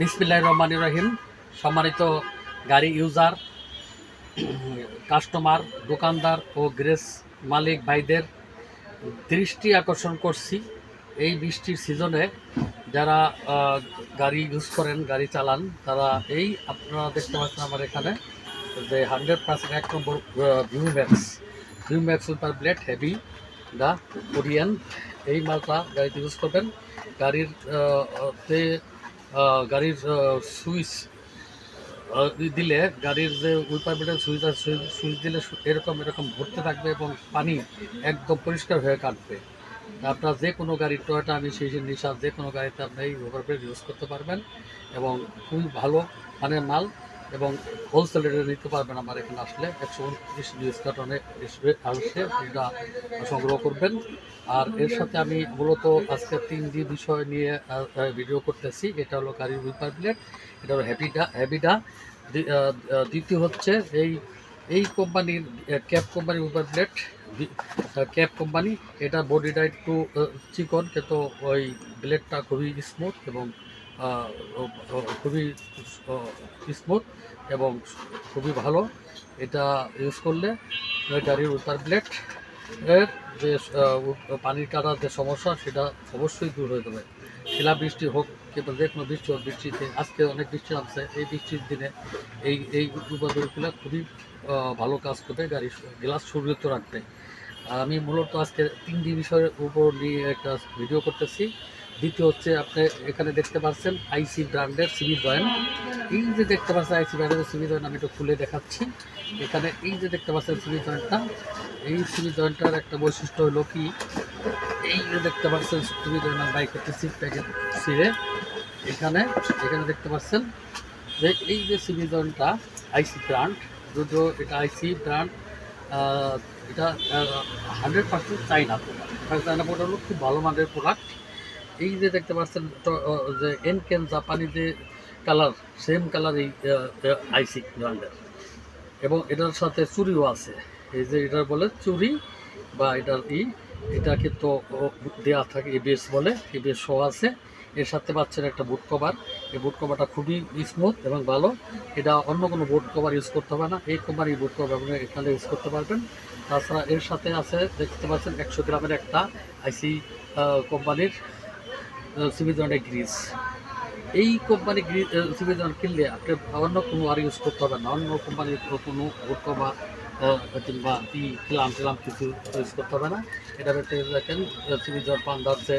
বিসমিল্লাহির রহমানির রহিম। সম্মানিত গাড়ি ইউজার, কাস্টমার, দোকানদার ও গ্যারেজ মালিক ভাইদের দৃষ্টি আকর্ষণ করছি, এই বৃষ্টির সিজনে যারা গাড়ি ইউজ করেন, গাড়ি চালান, তারা এই আপনারা দেখতে পাচ্ছেন আমার এখানে যে 100% 1 নম্বর ভিউম্যাক্স সুপার ব্লেড হেভি দা কোরিয়ান, এই মালটা গাড়িতে ইউজ করবেন। গাড়ির গাড়ির সুইচ দিলে, গাড়ির যে উইপার বেডের সুইচ আছে, সুইচ দিলে এরকম ঘুরতে থাকবে এবং পানি একদম পরিষ্কার হয়ে কাটবে। আপনার যে কোনো গাড়ির টয়োটা আমি সেই নিশা যে কোনো গাড়িতে আপনি এই উইপার বেড ইউজ করতে পারবেন এবং খুবই ভালো মানের মাল এবং হোলসেল রেটে নিতে পারবেন। আমার এখানে আসলে 129 নিউজ কার্টনে আসে এটা সংগ্রহ করবেন। আর এর সাথে আমি মূলত আজকে 3টি বিষয় নিয়ে ভিডিও করতেছি। এটা হলো গাড়ির উইপার ব্লেড, এটা হলো হ্যাবিডা। দ্বিতীয় হচ্ছে এই কোম্পানির ক্যাপ কোম্পানির উইপার ব্লেড, ক্যাপ কোম্পানি। এটা বডিটা একটু চিকন, কিন্তু ওই ব্লেডটা খুবই স্মুথ এবং খুবই স্মুথ এবং খুবই ভালো। এটা ইউজ করলে গাড়ির উইপার ব্লেড এর যে পানির কাটার যে সমস্যা, সেটা অবশ্যই দূর হয়ে যাবে। শিলা বৃষ্টি হোক কিংবা যে কোনো বৃষ্টি হোক, বৃষ্টিতে আজকে অনেক বৃষ্টি নামছে, এই বৃষ্টির দিনে এই উইপার ব্লেডগুলো খুবই ভালো কাজ করবে, গাড়ির গ্লাস সুরক্ষিত রাখবে। আমি মূলত আজকে 3টি বিষয়ের উপর নিয়ে একটা ভিডিও করতেছি। দ্বিতীয় হচ্ছে, আপনি এখানে দেখতে পাচ্ছেন আইসি ব্র্যান্ডের সিবি জয়েন্ট। এই যে দেখতে পাচ্ছেন আইসি ব্র্যান্ডের সিবি জয়েন্ট, আমি একটু খুলে দেখাচ্ছি। এখানে এই যে দেখতে পাচ্ছেন সিবি জয়েন্টটা, এই সিবি জয়েন্টটার একটা বৈশিষ্ট্য হলো কি, এই যে দেখতে পাচ্ছেন সিবি জয়েন্ট বাইক হচ্ছে সিট প্যাকেট ছিঁড়ে এখানে দেখতে পাচ্ছেন যে এই যে সিবি জয়েন্টটা আইসি ব্র্যান্ড, যদিও এটা আইসি ব্র্যান্ড, এটা 100% চাইনা প্রোডাক্ট হলো খুব ভালো মানের প্রোডাক্ট। এই যে দেখতে পাচ্ছেন যে এনকেন জাপানি যে কালার, সেম কালার এই আইসি ব্র্যান্ডের, এবং এটার সাথে চুরিও আছে। এই যে এটার বলে চুরি বা এটা কিন্তু দেওয়া থাকে, এবিএস বলে, এবিএস শো আছে। এর সাথে পাচ্ছেন একটা বুট কভার। এই বুট কভারটা খুবই স্মুথ এবং ভালো। এটা অন্য কোনো বুট কভার ইউজ করতে হবে না, এই কোম্পানির বুট কভার আপনি এখানে ইউজ করতে পারবেন। তাছাড়া এর সাথে আছে, দেখতে পাচ্ছেন 100 গ্রামের একটা আইসি কোম্পানির সিবি জয়েন্টের গ্রিজ। এই কোম্পানি সিবি জয়েন্ট কিনলে আপনি অন্য কোনো আর ইউজ করতে হবে না, অন্য কোম্পানির কোনো বুট কভার কিংবা টিলাম কিছু ইউজ করতে হবে না। এটা দেখেন সিবি জয়েন্ট পান্ডার যে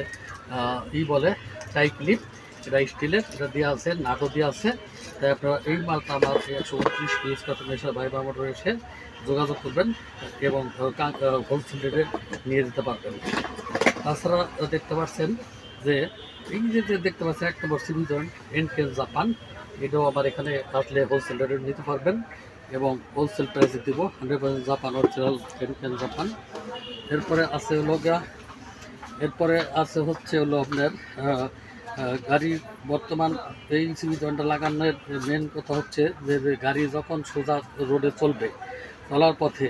বলে টাই ক্লিপ, এটা স্টিলের, এটা দেওয়া আছে, নাটও দেওয়া আছে। তাই আপনারা এই মালটা আমার 129 পিস কার্টন এসে ভাইবা মোটর এসে যোগাযোগ করবেন এবং হোলসেল রেটে নিয়ে যেতে পারবেন। তাছাড়া দেখতে পাচ্ছেন যে এই যে দেখতে পাচ্ছেন 1 নম্বর সিবি জয়েন্ট এনকেন জাপান, এটাও আবার এখানে আসলে হোলসেল রেটে নিতে পারবেন এবং হোলসেল প্রাইসে দিব, 100% জাপান অরিজিনাল এনকেন জাপান। এরপরে হচ্ছে আপনার গাড়ির বর্তমান এই সিবি জয়েন্টটা লাগানোর মেন কথা হচ্ছে যে গাড়ি যখন সোজা রোডে চলার পথে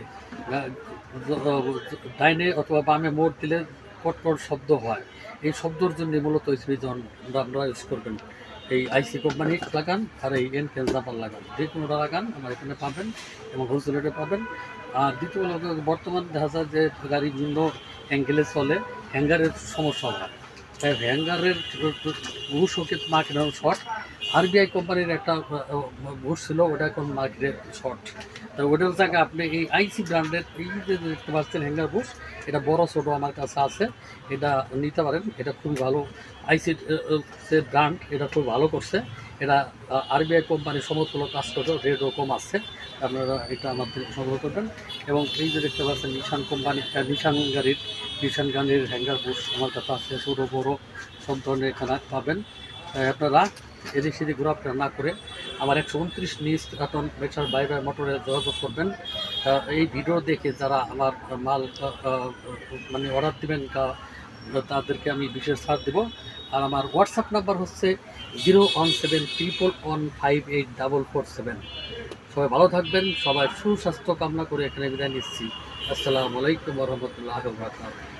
ডাইনে অথবা বামে মোড় দিলে কটকট শব্দ হয়, এই শব্দর জন্য মূলত সিবি জয়েন্ট আপনারা ইউজ করবেন। এই আইসি কোম্পানি লাগান আর এই এনকেন জাপান লাগান, যে কোনোটা লাগান আমার এখানে পাবেন এবং হোলসেল রেটে পাবেন। আর দ্বিতীয় বর্তমান দেখা যায় যে গাড়ি বিভিন্ন অ্যাঙ্গেলে চলে, হ্যাঙ্গারের সমস্যা হয়, তাই হ্যাঙ্গারের ঘুষ ওকে মার্কেট শর্ট। আরবিআই কোম্পানির একটা ঘুষ ছিল, ওটা এখন মার্কেটের শর্ট। তো ওটার জায়গায় আপনি এই আইসি ব্র্যান্ডের এই যে দেখতে পাচ্ছেন হ্যাঙ্গার ঘুষ, এটা বড় ছোটো আমার কাছে আছে, এটা নিতে পারেন। এটা খুবই ভালো আইসি যে ব্র্যান্ড, এটা খুব ভালো করছে। এটা আরবিআই কোম্পানির সমতুল্য কাজ করবে, রেটও কম আছে, আপনারা এটা আমাদের সংগ্রহ করবেন। এবং এই যে দেখতে পাচ্ছেন নিশান গাড়ির হ্যাঙ্গার বুশ আমার কাছে আছে, ছোটো বড়ো সব ধরনের এখানে পাবেন। আপনারা এদিক সেদিক ঘোরাফেরা না করে আমার 129 নিউজ কার্টন মেসার ভাইবা মোটরে যোগাযোগ করবেন। এই ভিডিও দেখে যারা আমার মাল মানে অর্ডার দেবেন, তাদেরকে আমি বিশেষ ছাড় দেবো। আর আমার হোয়াটসঅ্যাপ নাম্বার হচ্ছে 01731158447। সবাই ভালো থাকবেন, সবাই সুস্বাস্থ্য কামনা করে এখানে বিদায় নিচ্ছি। আসসালামু আলাইকুম ওয়া রাহমাতুল্লাহি ওয়া বারাকাতুহু।